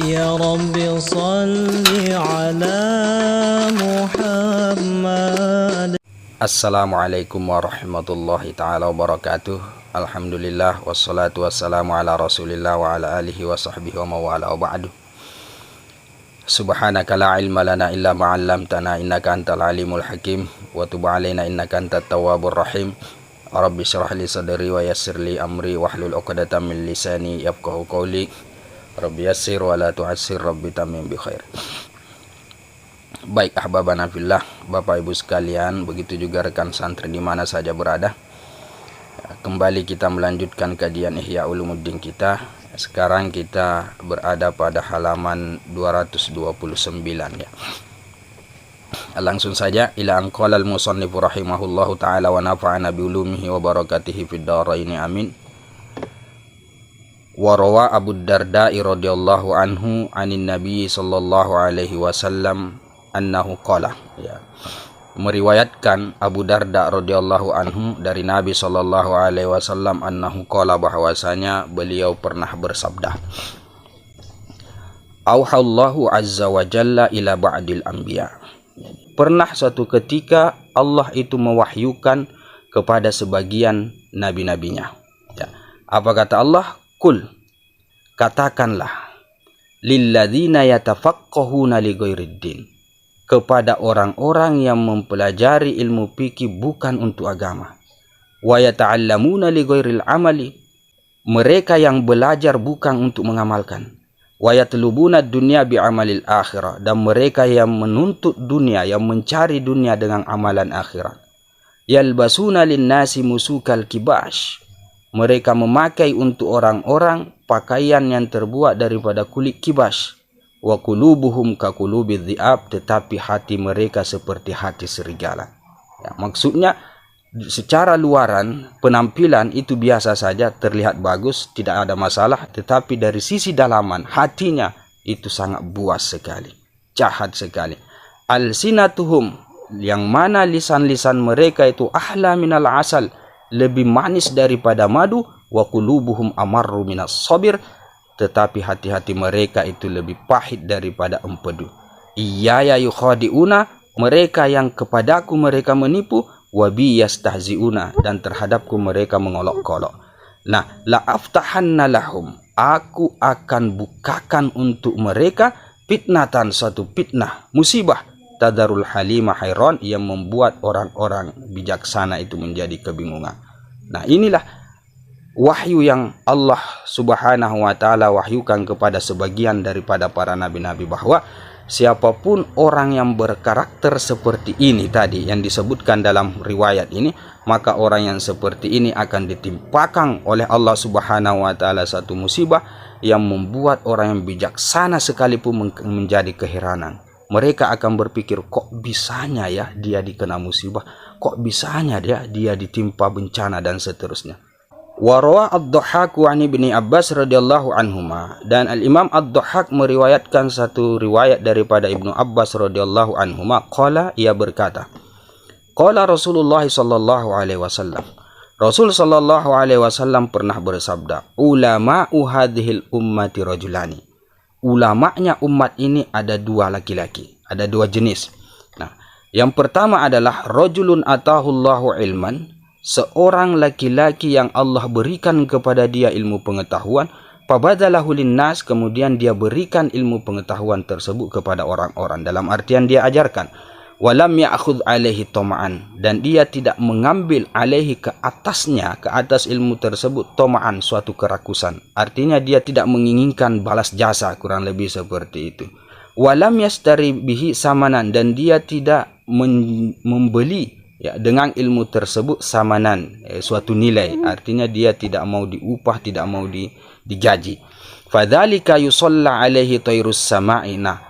يا رب صل على محمد. Assalamualaikum warahmatullahi ta'ala wabarakatuh. Alhamdulillah wassalatu wassalamu ala rasulillah wa ala alihi wa sahbihi wa mawala wa ba'du. Subhanaka la ilma lana illa ma'allamtana innaka antal alimul hakim wa tub alaina innaka antat tawwabur rahim. Rabbi syrah li sadri wa yassir li amri wahlul 'uqdatam min lisani yafqahu qawli. Rabbi yassir wa la tu'assir, Rabbi tamim bi khair. Baik ahbabana fillah, Bapak Ibu sekalian, begitu juga rekan santri di mana saja berada. Kembali kita melanjutkan kajian Ihya Ulumuddin kita. Sekarang kita berada pada halaman 229 ya. Langsung saja, ila anqalal musannifu rahimahullahu taala wa nafa'ana bi ulumihi wa barakatihi fid dharain amin. Wa rawa Abu Darda radhiyallahu anhu anin Nabi sallallahu alaihi wasallam annahu qala ya. Meriwayatkan Abu Darda radhiyallahu anhu dari Nabi sallallahu alaihi wasallam annahu qala, bahwasanya beliau pernah bersabda, auhallahu azza wa jalla ila ba'dil anbiya. Pernah suatu ketika Allah itu mewahyukan kepada sebagian nabi-nabinya ya. Apa kata Allah? Kul, katakanlah, lilladzina yatafaqqahuna li ghairiddin, kepada orang-orang yang mempelajari ilmu fikih bukan untuk agama. Wa yata'allamuna li ghairil amali, mereka yang belajar bukan untuk mengamalkan. Wa yatlubuna dunya bi amalil akhirah, dan mereka yang menuntut dunia, yang mencari dunia dengan amalan akhirat. Yalbasuna linnasi musukal kibash, mereka memakai untuk orang-orang pakaian yang terbuat daripada kulit kibas. Wa qulubuhum ka qulubiz dhi'ab, tetapi hati mereka seperti hati serigala. Ya, maksudnya secara luaran penampilan itu biasa saja, terlihat bagus, tidak ada masalah, tetapi dari sisi dalaman hatinya itu sangat buas sekali, jahat sekali. Alsinatuhum, yang mana lisan-lisan mereka itu ahla minal asal, lebih manis daripada madu. Wa qulubuhum amarru minas sabir, tetapi hati-hati mereka itu lebih pahit daripada empedu. Iyaya yukhadi'una, mereka yang kepadaku mereka menipu. Wa bi yastahzi'una, dan terhadapku mereka mengolok-olok. Nah, la aftahanna lahum, aku akan bukakan untuk mereka fitnatan, suatu fitnah, musibah, tadarul halimah hayron, yang membuat orang-orang bijaksana itu menjadi kebingungan. Nah, inilah wahyu yang Allah subhanahu wa ta'ala wahyukan kepada sebagian daripada para nabi-nabi, bahwa siapapun orang yang berkarakter seperti ini tadi yang disebutkan dalam riwayat ini, maka orang yang seperti ini akan ditimpakan oleh Allah subhanahu wa ta'ala satu musibah yang membuat orang yang bijaksana sekalipun menjadi keheranan. Mereka akan berpikir, kok bisanya ya dia dikena musibah, kok bisanya dia ditimpa bencana, dan seterusnya. Wa rawa ad-Dhahhak an Ibni Abbas radhiyallahu anhuma, dan al-Imam ad-Dhahhak meriwayatkan satu riwayat daripada Ibnu Abbas radhiyallahu anhuma, qala, ia berkata, qala Rasulullah sallallahu alaihi wasallam, Rasul sallallahu alaihi wasallam pernah bersabda, ulama'u hadhil ummati rajulani, ulamanya umat ini ada dua laki-laki, ada dua jenis. Nah, yang pertama adalah rajulun atahullahu ilman, seorang laki-laki yang Allah berikan kepada dia ilmu pengetahuan, fabadalahu linnas, kemudian dia berikan ilmu pengetahuan tersebut kepada orang-orang, dalam artian dia ajarkan. Walam ya'khudh alaihi tama'an, dan dia tidak mengambil alaihi ke atasnya, ke atas ilmu tersebut, tama'an, suatu kerakusan. Artinya dia tidak menginginkan balas jasa, kurang lebih seperti itu. Walam yastari bihi samanan, dan dia tidak membeli ya dengan ilmu tersebut samanan, suatu nilai. Artinya dia tidak mau diupah, tidak mau digaji. Fadzalika yusalla alaihi tairus sama'i, nah,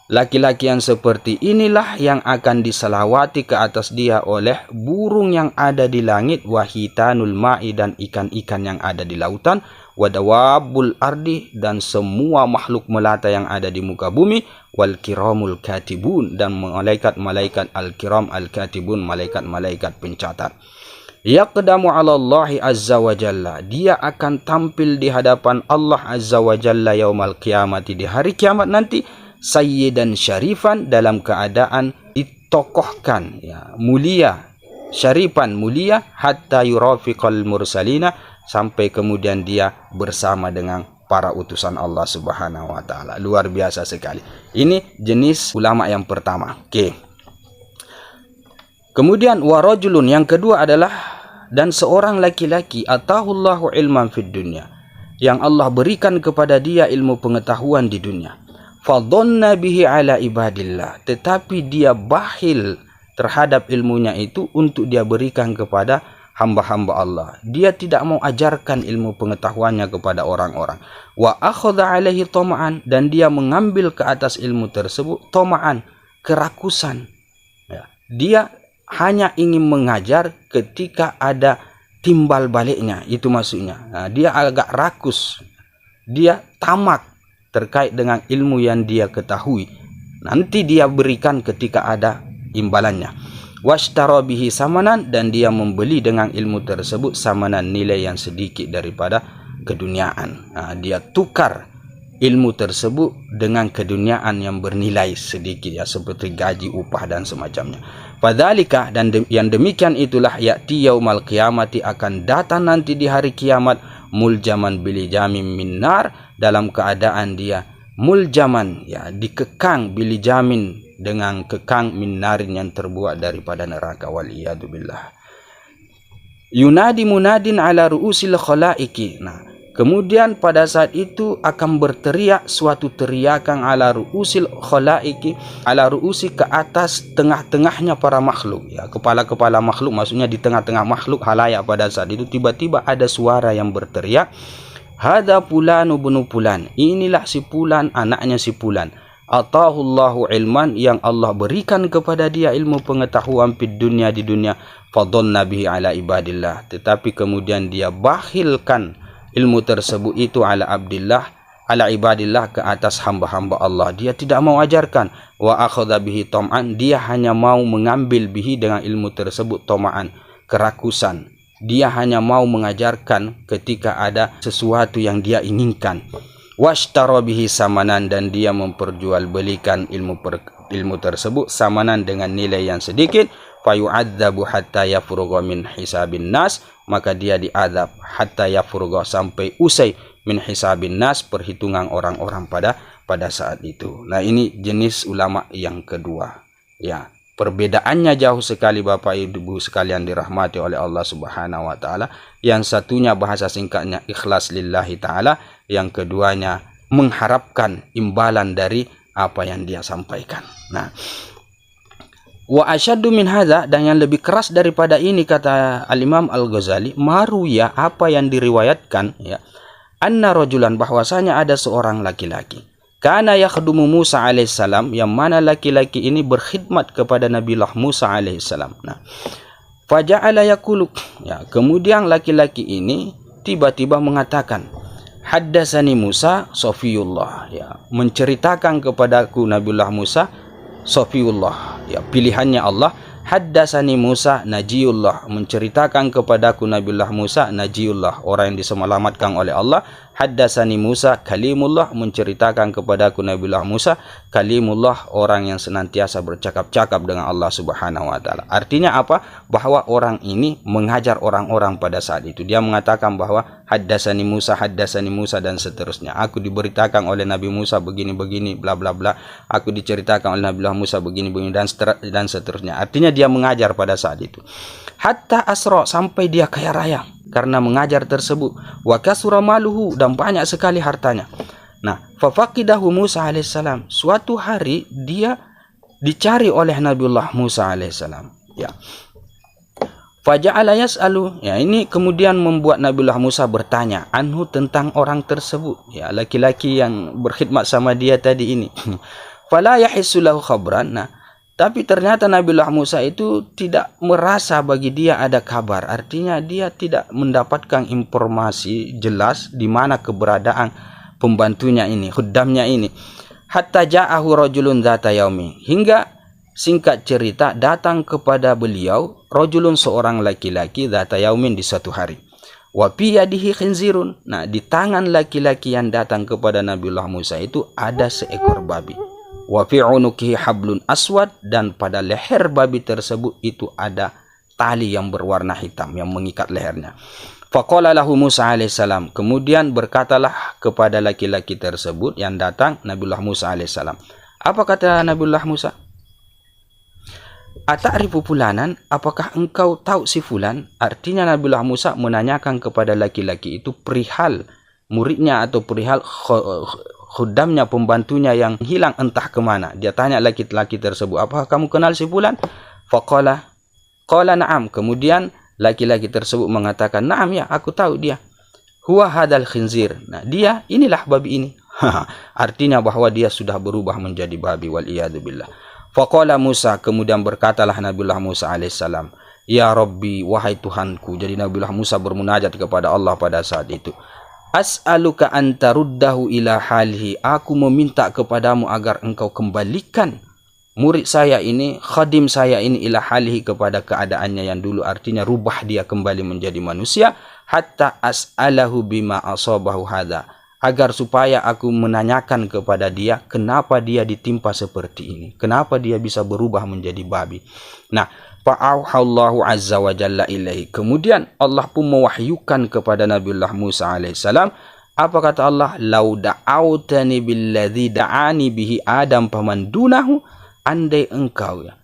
laki-laki yang seperti inilah yang akan diselawati ke atas dia oleh burung yang ada di langit, wahitanul ma'i, dan ikan-ikan yang ada di lautan, wadawabul ardi, dan semua makhluk melata yang ada di muka bumi, wal kiramul katibun, dan malaikat-malaikat al-kiram al-katibun, malaikat-malaikat pencatat. Yaqdamu 'ala Allah azza wa jalla, dia akan tampil di hadapan Allah azza wa jalla yaumal qiyamati, di hari kiamat nanti, sayyidan syarifan, dalam keadaan ditokohkan, ya, mulia, syarifan, mulia, hatta yurafiqal mursalina, sampai kemudian dia bersama dengan para utusan Allah Subhanahu wa taala. Luar biasa sekali. Ini jenis ulama yang pertama. Oke. Kemudian warajulun, yang kedua adalah dan seorang laki-laki, atahullahu ilman fid dunya, yang Allah berikan kepada dia ilmu pengetahuan di dunia. Fadhanna bihi ala ibadillah, tetapi dia bakhil terhadap ilmunya itu untuk dia berikan kepada hamba-hamba Allah. Dia tidak mau ajarkan ilmu pengetahuannya kepada orang-orang. Wa akhadha alaihi tama'an, dan dia mengambil ke atas ilmu tersebut tama'an, kerakusan. Ya. Dia hanya ingin mengajar ketika ada timbal baliknya, itu maksudnya. Nah, dia agak rakus, dia tamak terkait dengan ilmu yang dia ketahui. Nanti dia berikan ketika ada imbalannya. Washtara bihi samanan, dan dia membeli dengan ilmu tersebut samanan, nilai yang sedikit daripada keduniaan. Nah, dia tukar ilmu tersebut dengan keduniaan yang bernilai sedikit, ya, seperti gaji, upah dan semacamnya. Fadzalika, dan yang demikian itulah, ya'ti yaumal qiyamati, akan datang nanti di hari kiamat, muljaman bilijamin minnar, dalam keadaan dia muljaman, ya, dikekang, bilijamin, dengan kekang, minnarin, yang terbuat daripada neraka, waliyadu billah. Yunadi munadin ala ru'usil khalaiki. Nah, kemudian pada saat itu akan berteriak suatu teriakan ala ru'usil khalaiki, ala ru'usi, ke atas tengah-tengahnya para makhluk, ya, kepala-kepala makhluk, maksudnya di tengah-tengah makhluk halayak pada saat itu tiba-tiba ada suara yang berteriak, hada fulanu bunu fulan, inilah si fulan, anaknya si fulan, atahullahu ilman, yang Allah berikan kepada dia ilmu pengetahuan di dunia, fadhanna bihi ala ibadillah, tetapi kemudian dia bakhilkan ilmu tersebut itu ala ibadillah, ke atas hamba-hamba Allah. Dia tidak mau ajarkan. Wa akhadha bihi tam'an, dia hanya mau mengambil bihi, dengan ilmu tersebut, tam'an, kerakusan. Dia hanya mau mengajarkan ketika ada sesuatu yang dia inginkan. Washtara bihi samanan, dan dia memperjualbelikan ilmu tersebut samanan, dengan nilai yang sedikit. Fayu'adzabu hatta yafrugha min hisabin nas, maka dia diazab hatta yafrugha, sampai usai, min hisabin nas, perhitungan orang-orang pada saat itu. Nah, ini jenis ulama yang kedua, ya. Perbedaannya jauh sekali Bapak Ibu sekalian dirahmati oleh Allah Subhanahu wa taala. Yang satunya bahasa singkatnya ikhlas lillahi taala, yang keduanya mengharapkan imbalan dari apa yang dia sampaikan. Nah, wa asyaddu min hadza, dan yang lebih keras daripada ini, kata Al-Imam Al-Ghazali, maruya, apa yang diriwayatkan, ya, anna rajulan, bahwasanya ada seorang laki-laki, kana yakhdumu Musa alaihissalam, yang mana laki-laki ini berkhidmat kepada Nabiullah Musa alaihissalam. Nah, faja'ala yaqulu, ya, kemudian laki-laki ini tiba-tiba mengatakan, haddatsani Musa Safiyullah, ya, menceritakan kepadaku Nabiullah Musa Safiyullah, ya, pilihannya Allah. Haddatsani Musa Najiyullah, menceritakan kepadaku Nabiullah Musa Najiyullah, orang yang diselamatkan oleh Allah. Haddatsani Musa Kalimullah, menceritakan kepadaku Nabiullah Musa Kalimullah, orang yang senantiasa bercakap-cakap dengan Allah Subhanahu wa taala. Artinya apa? Bahwa orang ini mengajar orang-orang pada saat itu. Dia mengatakan bahwa haddatsani Musa dan seterusnya. Aku diberitakan oleh Nabi Musa begini-begini bla bla bla. Aku diceritakan oleh Nabiullah Musa begini-begini dan seterusnya. Artinya dia mengajar pada saat itu. Hatta asra, sampai dia kaya raya karena mengajar tersebut. Wa kasura maluhu, dan banyak sekali hartanya. Nah, fafaqidahu Musa alaihissalam. Suatu hari dia dicari oleh Nabiullah Musa alaihissalam. Ya. Faja'ala yas'alu, ya, ini kemudian membuat Nabiullah Musa bertanya anhu, tentang orang tersebut, ya, laki-laki yang berkhidmat sama dia tadi ini. Fala yahissu lahu khabran. Nah, tapi ternyata Nabiullah Musa itu tidak merasa bagi dia ada kabar. Artinya dia tidak mendapatkan informasi jelas di mana keberadaan pembantunya ini, khuddamnya ini. Hatta ja'ahu rajulun dzata yaumi, hingga singkat cerita, datang kepada beliau rajulun, seorang laki-laki, dzata yaumin, di suatu hari. Wa fi yadihi khinzirun. Nah, di tangan laki-laki yang datang kepada Nabiullah Musa itu ada seekor babi. Wa fi unukihi hablun aswad, dan pada leher babi tersebut itu ada tali yang berwarna hitam yang mengikat lehernya. Faqala lahu Musa alaihissalam, kemudian berkatalah kepada laki-laki tersebut yang datang Nabiullah Musa alaihissalam. Apa kata Nabiullah Musa? Ata'rifu fulanan, apakah engkau tahu si fulan? Artinya Nabiullah Musa menanyakan kepada laki-laki itu perihal muridnya atau perihal khuddamnya, pembantunya yang hilang entah kemana. Dia tanya laki-laki tersebut, apakah kamu kenal si fulan? Faqala na'am. Kemudian laki-laki tersebut mengatakan, na'am, ya, aku tahu dia. Huwa hadal khinzir. Nah, dia, inilah babi ini. Artinya bahwa dia sudah berubah menjadi babi, wal iyadu billah. Faqala Musa, kemudian berkatalah Nabiullah Musa alaihissalam, ya Rabbi, wahai Tuhanku. Jadi Nabiullah Musa bermunajat kepada Allah pada saat itu. As'aluka antaruddahu ila halihi. Aku meminta kepadamu agar engkau kembalikan murid saya ini, khadim saya ini, ila halihi, kepada keadaannya yang dulu. Artinya rubah dia kembali menjadi manusia. Hatta as'alahu bima asabahu hadha, agar supaya aku menanyakan kepada dia kenapa dia ditimpa seperti ini, kenapa dia bisa berubah menjadi babi. Nah, fa'auhallahu azza wa jalla ilaihi. Kemudian Allah pun mewahyukan kepada Nabiullah Musa alaihissalam. Apa kata Allah? Lau da'autani billadzi da'ani bihi Adam faman dunahu. Andai engkau, ya,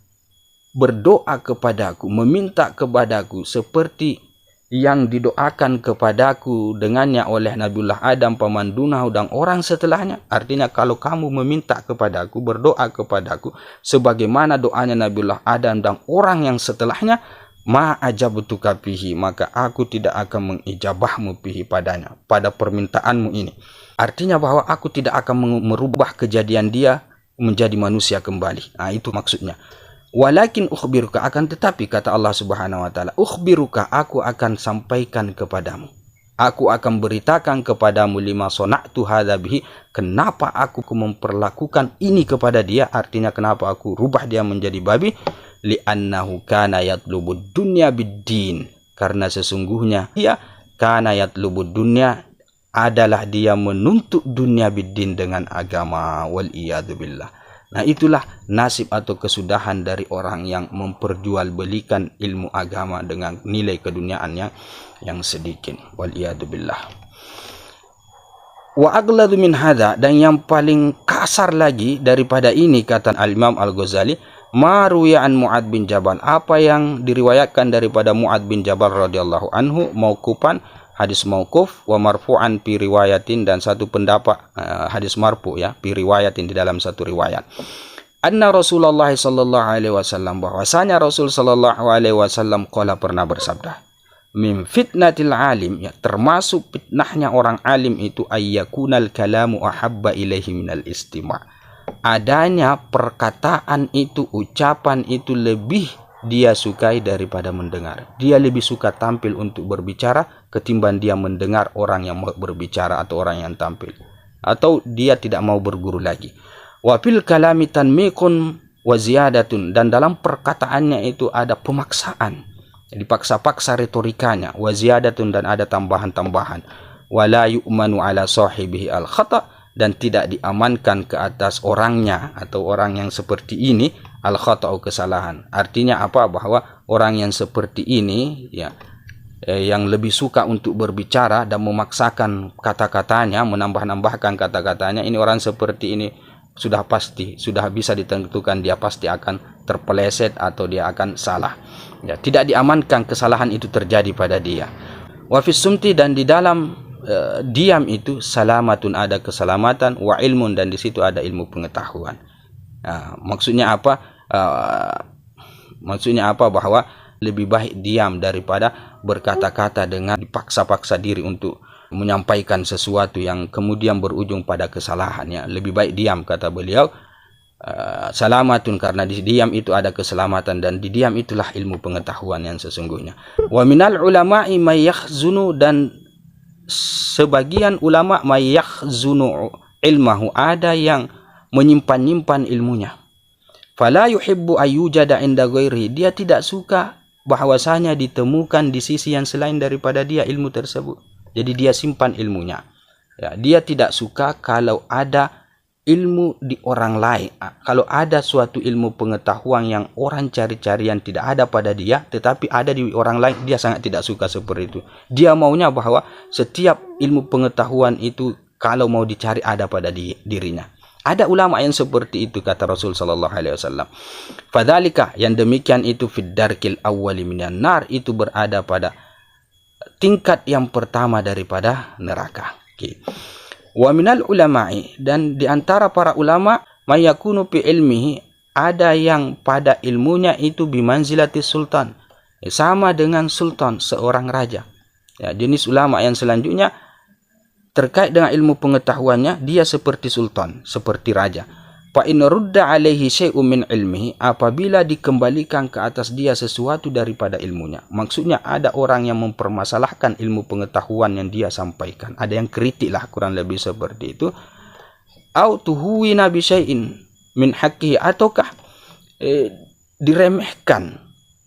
berdoa kepadaku, meminta kepadaku seperti yang didoakan kepadaku dengannya oleh Nabiullah Adam, paman dunahu, dan orang setelahnya. Artinya kalau kamu meminta kepadaku, berdoa kepadaku sebagaimana doanya Nabiullah Adam dan orang yang setelahnya, ma ajabtuka fihi, maka aku tidak akan mengijabahmu fihi, padanya, pada permintaanmu ini. Artinya bahwa aku tidak akan merubah kejadian dia menjadi manusia kembali. Nah, itu maksudnya. Walakin ukhbiruka, akan tetapi kata Allah Subhanahu wa taala, ukhbiruka, aku akan sampaikan kepadamu, aku akan beritakan kepadamu, lima sona'tu hadza bihi, kenapa aku memperlakukan ini kepada dia. Artinya kenapa aku rubah dia menjadi babi. Li'annahu kana yatlubud dunya biddin, karena sesungguhnya dia kana yatlubud dunya, adalah dia menuntut dunia biddin, dengan agama, wal iyadu billah. Nah, itulah nasib atau kesudahan dari orang yang memperjualbelikan ilmu agama dengan nilai keduniaan yang sedikit. Wal iyadu billah. Wa aghladu min hadza, dan yang paling kasar lagi daripada ini, kata Al-Imam Al-Ghazali, ma ruwiya an Mu'ad bin Jabal, apa yang diriwayatkan daripada Mu'ad bin Jabal radhiyallahu anhu, mauqufan, hadis mauquf, wa marfu'an fi riwayatin, dan satu pendapat hadis marfu, ya, fi riwayatin, di dalam satu riwayat. Anna Rasulullah sallallahu alaihi wasallam, bahwasanya Rasul sallallahu alaihi wasallam qala, pernah bersabda, min fitnatil alim, ya, termasuk fitnahnya orang alim itu, ayyakunal kalamu ahabba ilaihi minal istima', adanya perkataan itu, ucapan itu lebih dia sukai daripada mendengar. Dia lebih suka tampil untuk berbicara ketimbang dia mendengar orang yang berbicara atau orang yang tampil, atau dia tidak mau berguru lagi. Wa fil kalami tanmiqun wa ziyadatun, dan dalam perkataannya itu ada pemaksaan, dipaksa-paksa retorikanya, wa ziyadatun, dan ada tambahan-tambahan. Wa la yu'manu ala sahibihi al khata', dan tidak diamankan ke atas orangnya atau orang yang seperti ini al khata'u, kesalahan. Artinya apa? Bahwa orang yang seperti ini, ya, yang lebih suka untuk berbicara dan memaksakan kata-katanya, menambah-nambahkan kata-katanya, ini orang seperti ini sudah pasti, sudah bisa ditentukan dia pasti akan terpeleset atau dia akan salah. Ya, tidak diamankan kesalahan itu terjadi pada dia. Wa fis sumti, dan di dalam diam itu salamatun, ada keselamatan, wa ilmun, dan di situ ada ilmu pengetahuan. Maksudnya apa? Maksudnya apa? Bahwa lebih baik diam daripada berkata-kata dengan dipaksa-paksa diri untuk menyampaikan sesuatu yang kemudian berujung pada kesalahannya. Lebih baik diam, kata beliau. Salamatun, karena di diam itu ada keselamatan, dan di diam itulah ilmu pengetahuan yang sesungguhnya. Wa minal ulama'i may yakhzunu, dan sebagian ulama may yakhzunu ilmahu, ada yang menyimpan-nyimpan ilmunya. Fala yuhibbu ayyujada inda ghairi, dia tidak suka bahwasanya ditemukan di sisi yang selain daripada dia ilmu tersebut. Jadi dia simpan ilmunya. Ya, dia tidak suka kalau ada ilmu di orang lain. Kalau ada suatu ilmu pengetahuan yang orang cari-cari yang tidak ada pada dia, tetapi ada di orang lain, dia sangat tidak suka seperti itu. Dia maunya bahwa setiap ilmu pengetahuan itu kalau mau dicari ada pada dirinya. Ada ulama yang seperti itu, kata Rasul sallallahu alaihi wasallam. Fadzalika, yang demikian itu fid darkil awwali minan nar, itu berada pada tingkat yang pertama daripada neraka. Okay. Wa minal ulama'i, dan di antara para ulama, mayakunu fi ilmihi, ada yang pada ilmunya itu bimanzilati sultan, sama dengan sultan, seorang raja. Ya, jenis ulama yang selanjutnya terkait dengan ilmu pengetahuannya, dia seperti sultan, seperti raja. Fa in rudda alaihi syai'un min ilmihi, apabila dikembalikan ke atas dia sesuatu daripada ilmunya. Maksudnya ada orang yang mempermasalahkan ilmu pengetahuan yang dia sampaikan. Ada yang kritik lah, kurang lebih seperti itu. Au tuhuwina bi syai'in min haqqihi, ataukah diremehkan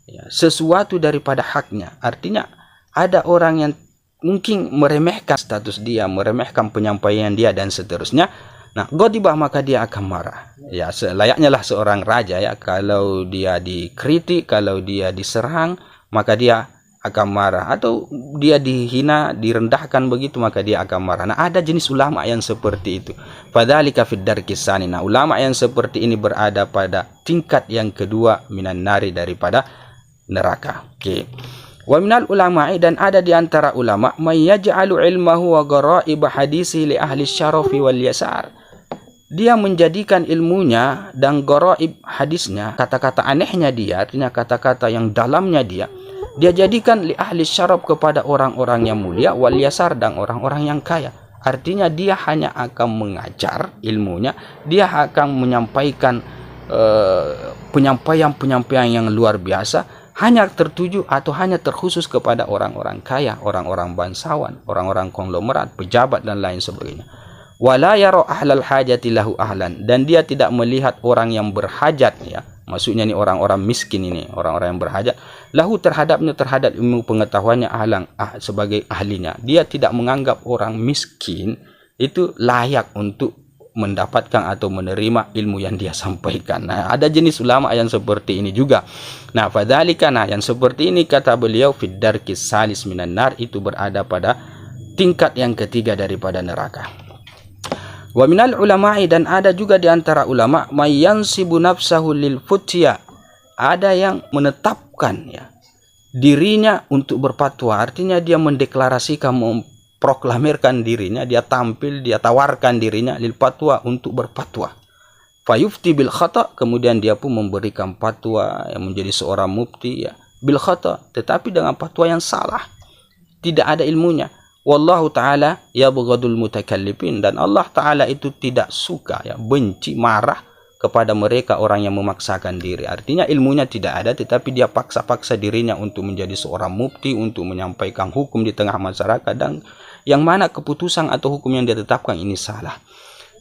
ya, sesuatu daripada haknya. Artinya ada orang yang mungkin meremehkan status dia, meremehkan penyampaian dia dan seterusnya. Nah, ghadibah, maka dia akan marah. Ya, selayaknya lah seorang raja ya, kalau dia dikritik, kalau dia diserang, maka dia akan marah, atau dia dihina, direndahkan begitu, maka dia akan marah. Nah, ada jenis ulama yang seperti itu. Fadzalika fid darkis tsani. Nah, ulama yang seperti ini berada pada tingkat yang kedua minan nari, daripada neraka. Oke. Wa minal ulama'i, dan ada di antara ulama, may yaj'alu ilmahu wa gharaib hadisi li ahli syarafi wal yasar. Dia menjadikan ilmunya dan gharaib hadisnya, kata-kata anehnya dia, artinya kata-kata yang dalamnya dia jadikan li ahli syaraf, kepada orang-orang yang mulia, wal yasar, dan orang-orang yang kaya. Artinya dia hanya akan mengajar ilmunya, dia akan menyampaikan penyampaian yang luar biasa, hanya tertuju atau hanya terkhusus kepada orang-orang kaya, orang-orang bangsawan, orang-orang konglomerat, pejabat dan lain sebagainya. Wala yara ahlal hajati lahu ahlan, dan dia tidak melihat orang yang berhajat ya. Maksudnya ini orang-orang miskin ini, orang-orang yang berhajat, lahu terhadapnya, terhadap ilmu pengetahuannya, ahlan sebagai ahlinya. Dia tidak menganggap orang miskin itu layak untuk mendapatkan atau menerima ilmu yang dia sampaikan. Nah, ada jenis ulama yang seperti ini juga. Nah, fadzalika, nah yang seperti ini, kata beliau, fid darkis salis minan nar, itu berada pada tingkat yang ketiga daripada neraka. Wa minal ulama'i, dan ada juga di antara ulama, may yansibu nafsahu lil futya, ada yang menetapkan ya dirinya untuk berfatwa. Artinya dia mendeklarasikan, proklamirkan dirinya, dia tampil, dia tawarkan dirinya lil fatwa, untuk berfatwa. Fayufti bil khata, kemudian dia pun memberikan fatwa yang menjadi seorang mufti ya, bil khata, tetapi dengan fatwa yang salah, tidak ada ilmunya. Wallahu ta'ala yabghadul mutakallifin, dan Allah ta'ala itu tidak suka ya, benci, marah kepada mereka orang yang memaksakan diri. Artinya ilmunya tidak ada, tetapi dia paksa-paksa dirinya untuk menjadi seorang mufti, untuk menyampaikan hukum di tengah masyarakat, dan yang mana keputusan atau hukum yang dia tetapkan ini salah.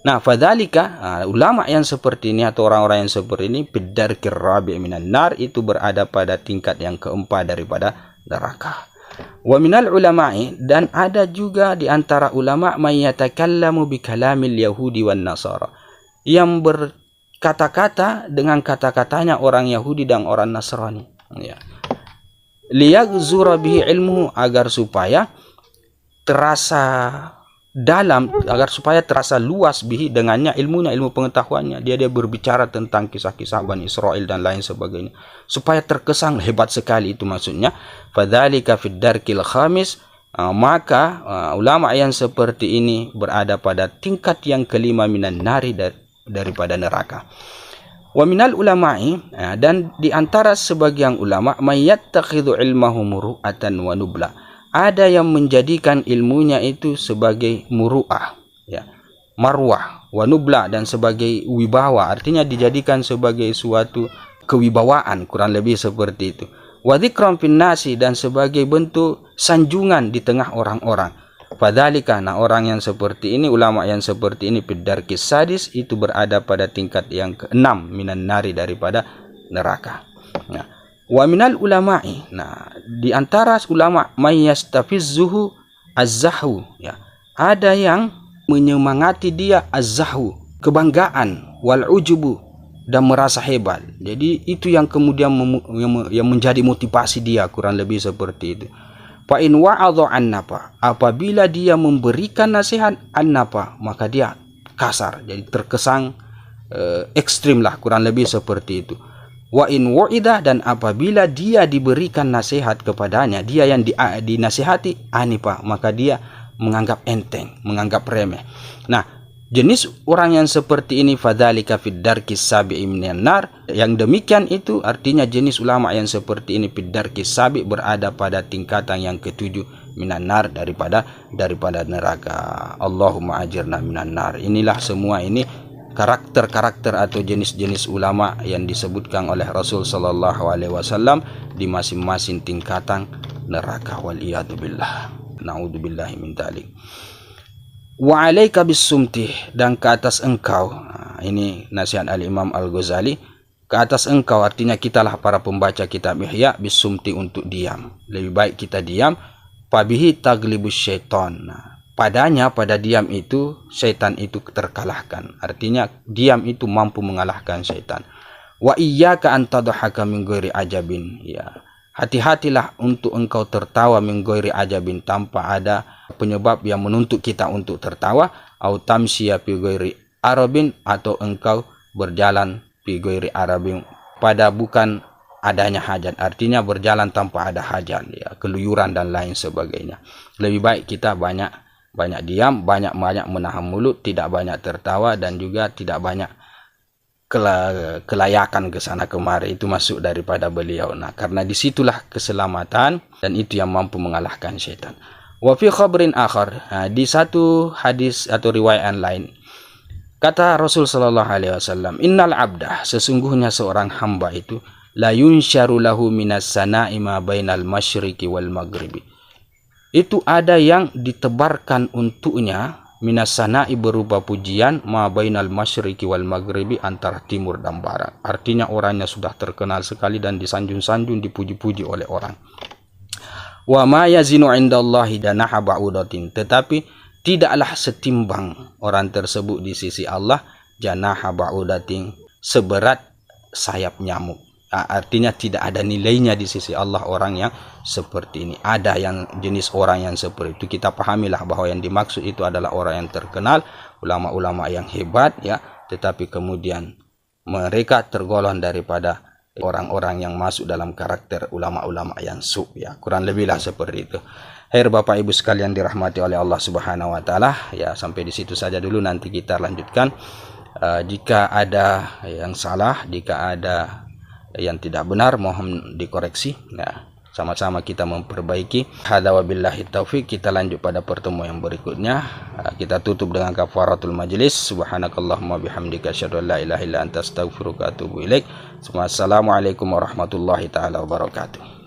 Nah, fadzalika, ulama yang seperti ini atau orang-orang yang seperti ini, bidarkir rabi' minan nar, itu berada pada tingkat yang keempat daripada neraka. Wa minal ulama'i, dan ada juga di antara ulama, may yatakallamu bi kalamil yahudi wan nasara, yang berkata-kata dengan kata-katanya orang Yahudi dan orang Nasrani ya. Liyagzura bihi ilmuhu, agar supaya terasa dalam, agar supaya terasa luas bihi, dengannya ilmunya, ilmu pengetahuannya. Dia berbicara tentang kisah-kisah Bani Israel dan lain sebagainya, supaya terkesan hebat sekali, itu maksudnya. Fadzalika fid darkil khamis, maka ulama yang seperti ini berada pada tingkat yang kelima minan nari, daripada neraka. Wa minal ulama'i, dan di antara sebagian ulama, may yattakhidhu ilmahu muru'atan wa nubla, ada yang menjadikan ilmunya itu sebagai muru'ah ya, marwah, wa nubla, dan sebagai wibawa, artinya dijadikan sebagai suatu kewibawaan, kurang lebih seperti itu. Wa dzikran fin nasi, dan sebagai bentuk sanjungan di tengah orang-orang. Fadzalika, nah orang yang seperti ini, ulama yang seperti ini, fid-darkis sadis, itu berada pada tingkat yang ke-6 minan nari, daripada neraka. Nah, wa minal ulama'i, nah di antara ulama may yastafizzuhu az-zahwu, ya, ada yang menyemangati dia az-zahwu, kebanggaan, wal ujubu, dan merasa hebat. Jadi itu yang kemudian yang menjadi motivasi dia, kurang lebih seperti itu. Fa in wa'adha annapa, apabila dia memberikan nasihat annapa, maka dia kasar, jadi terkesan ekstrim lah, kurang lebih seperti itu. Wa in wa'ida, dan apabila dia diberikan nasihat kepadanya, dia yang dinasihati, anipa, maka dia menganggap enteng, menganggap remeh. Nah, jenis orang yang seperti ini, fadzalika fid darkis sabi'i minan nar, yang demikian itu artinya jenis ulama yang seperti ini fid darkis sabi', berada pada tingkatan yang ke-7 minan nar, daripada neraka. Allahumma ajirna minan nar. Inilah semua ini karakter-karakter atau jenis-jenis ulama yang disebutkan oleh Rasul sallallahu alaihi wasallam di masing-masing tingkatan neraka. Wal iyadu billah. Na'udzubillahi min dzalik. Wa alaika bisumti, dan ke atas engkau, ini nasihat al-Imam Al-Ghazali, ke atas engkau artinya kitalah para pembaca kitab Ihya, bisumti, untuk diam. Lebih baik kita diam. Fabihi taglibus syaitan, padanya, pada diam itu syaitan itu terkalahkan. Artinya diam itu mampu mengalahkan syaitan. Wa iyyaka an tadhaka min ghairi ajabin, ya, hati-hatilah untuk engkau tertawa min ghairi ajabin, tanpa ada penyebab yang menuntut kita untuk tertawa. Au tamshiya fi ghairi arabin, atau engkau berjalan fi ghairi arabin, pada bukan adanya hajat, artinya berjalan tanpa ada hajat, ya, keluyuran dan lain sebagainya. Lebih baik kita banyak diam, banyak menahan mulut, tidak banyak tertawa, dan juga tidak banyak kelayakan ke sana kemari. Itu masuk daripada beliau. Nah, karena disitulah keselamatan, dan itu yang mampu mengalahkan syaitan. Wa fi khabrin akhar, di satu hadis atau riwayat lain, kata Rasul sallallahu alaihi wasallam, innal abda, sesungguhnya seorang hamba itu, la yunsyaru lahu minas sana'i ma bainal masyriqi wal maghribi, itu ada yang ditebarkan untuknya, minas sana'i, berupa pujian, ma bainal masyriqi wal maghribi, antara timur dan barat. Artinya orangnya sudah terkenal sekali dan disanjung-sanjung, dipuji-puji oleh orang. Wa ma yazinu indallahi janaha ba'udatin, tetapi tidaklah setimbang orang tersebut di sisi Allah, janaha ba'udatin, seberat sayap nyamuk. Artinya tidak ada nilainya di sisi Allah orang yang seperti ini. Ada yang jenis orang yang seperti itu, kita pahamilah bahwa yang dimaksud itu adalah orang yang terkenal, ulama-ulama yang hebat, ya, tetapi kemudian mereka tergolong daripada orang-orang yang masuk dalam karakter ulama-ulama yang su', ya, kurang lebihlah seperti itu. Hai Bapak Ibu sekalian dirahmati oleh Allah Subhanahu wa taala, ya, sampai di situ saja dulu, nanti kita lanjutkan. Jika ada yang salah, jika ada yang tidak benar, mohon dikoreksi, ya, sama-sama kita memperbaiki. Hadza wabillahi taufik. Kita lanjut pada pertemuan yang berikutnya. Kita tutup dengan kafaratul majlis. Subhanakallahumma bihamdika asyhadu an la ilaha illa anta astaghfiruka wa atubu ilaik. Assalamualaikum warahmatullahi taala wabarakatuh.